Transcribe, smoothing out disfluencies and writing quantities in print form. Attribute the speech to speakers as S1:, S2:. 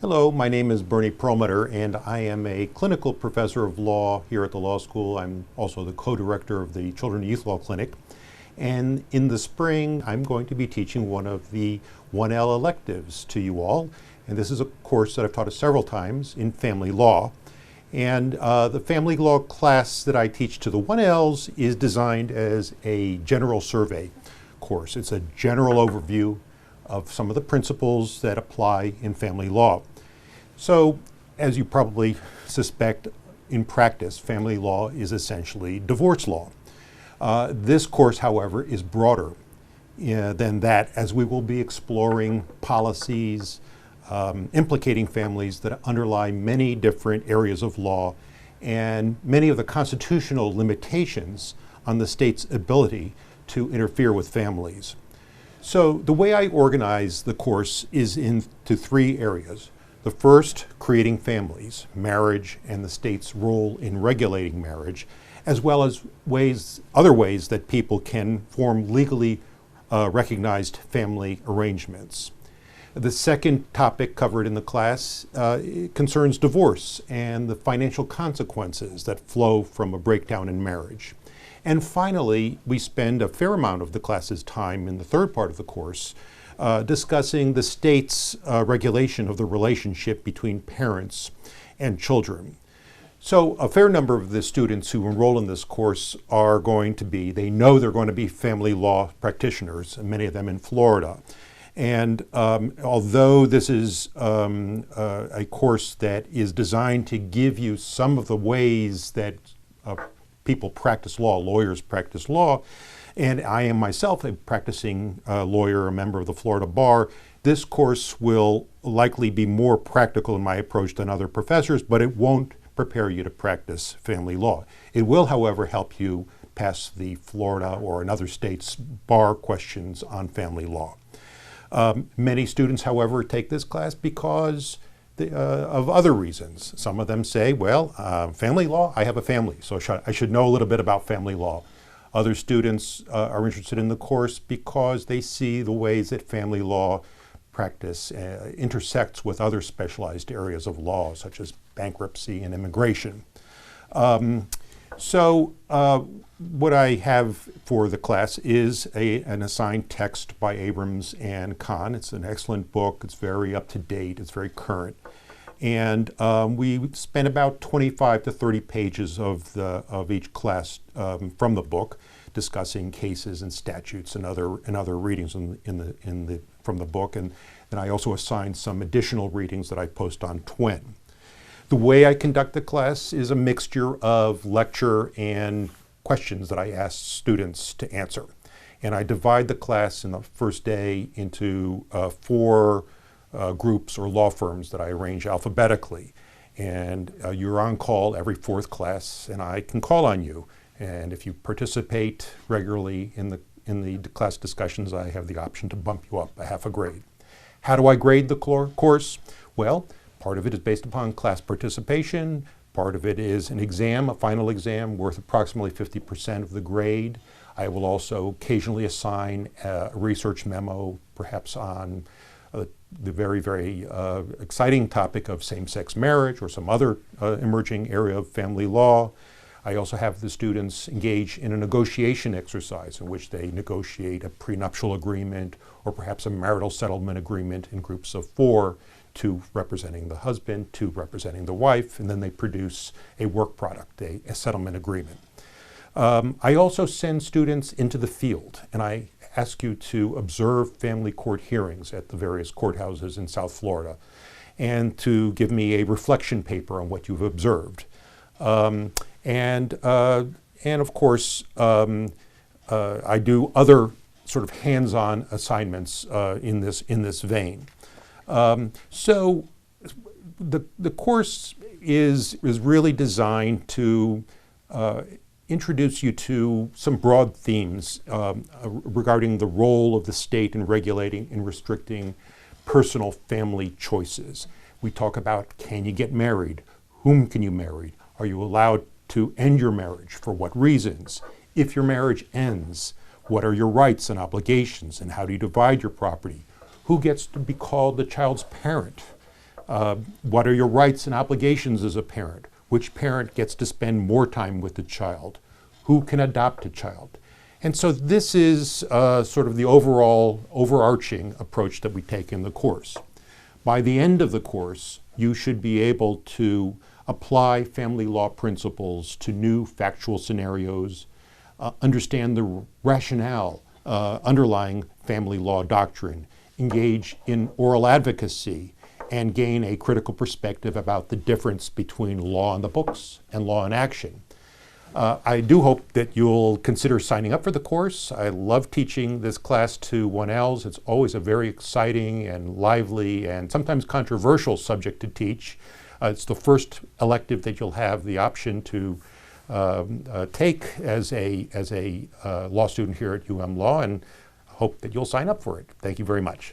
S1: Hello, my name is Bernie Perlmutter, and I am a clinical professor of law here at the law school. I'm also the co-director of the Children and Youth Law Clinic. And in the spring, I'm going to be teaching one of the 1L electives to you all. And this is a course that I've taught several times in family law. And the family law class that I teach to the 1Ls is designed as a general survey course. It's a general overview of some of the principles that apply in family law. So, as you probably suspect, in practice, family law is essentially divorce law. This course, however, is broader than that, as we will be exploring policies implicating families that underlie many different areas of law and many of the constitutional limitations on the state's ability to interfere with families. So the way I organize the course is into three areas. The first, creating families, marriage, and the state's role in regulating marriage, as well as other ways that people can form legally recognized family arrangements. The second topic covered in the class concerns divorce and the financial consequences that flow from a breakdown in marriage. And finally, we spend a fair amount of the class's time in the third part of the course discussing the state's regulation of the relationship between parents and children. So a fair number of the students who enroll in this course are going to be, they know they're going to be family law practitioners, and many of them in Florida. And although this is a course that is designed to give you some of the ways that people practice law, lawyers practice law, and I am myself a practicing lawyer, a member of the Florida Bar, this course will likely be more practical in my approach than other professors, but it won't prepare you to practice family law. It will, however, help you pass the Florida or another state's bar questions on family law. Many students, however, take this class because of other reasons. Some of them say, well, family law, I have a family, so I should know a little bit about family law. Other students are interested in the course because they see the ways that family law practice intersects with other specialized areas of law, such as bankruptcy and immigration. So what I have for the class is an assigned text by Abrams and Kahn. It's an excellent book. It's very up to date. It's very current. And we spent about 25 to 30 pages of each class from the book, discussing cases and statutes and other readings from the book. And then I also assigned some additional readings that I post on Twin. The way I conduct the class is a mixture of lecture and questions that I ask students to answer. And I divide the class in the first day into four groups or law firms that I arrange alphabetically. And you're on call every fourth class, and I can call on you. And if you participate regularly in the class discussions, I have the option to bump you up a half a grade. How do I grade the course? Well, part of it is based upon class participation. Part of it is an exam, a final exam, worth approximately 50% of the grade. I will also occasionally assign a research memo, perhaps on the very, very exciting topic of same-sex marriage or some other emerging area of family law. I also have the students engage in a negotiation exercise in which they negotiate a prenuptial agreement or perhaps a marital settlement agreement in groups of four, two representing the husband, two representing the wife, and then they produce a work product, a settlement agreement. I also send students into the field, and I ask you to observe family court hearings at the various courthouses in South Florida and to give me a reflection paper on what you've observed. And of course, I do other sort of hands-on assignments in this vein. So the course is really designed to introduce you to some broad themes regarding the role of the state in regulating and restricting personal family choices. We talk about, can you get married? Whom can you marry? Are you allowed to end your marriage? For what reasons? If your marriage ends, what are your rights and obligations, and how do you divide your property? Who gets to be called the child's parent? What are your rights and obligations as a parent? Which parent gets to spend more time with the child? Who can adopt a child? And so this is sort of the overall overarching approach that we take in the course. By the end of the course, you should be able to apply family law principles to new factual scenarios, understand the rationale underlying family law doctrine, engage in oral advocacy, and gain a critical perspective about the difference between law in the books and law in action. I do hope that you'll consider signing up for the course. I love teaching this class to 1Ls. It's always a very exciting and lively and sometimes controversial subject to teach. It's the first elective that you'll have the option to take as a law student here at UM Law, and hope that you'll sign up for it. Thank you very much.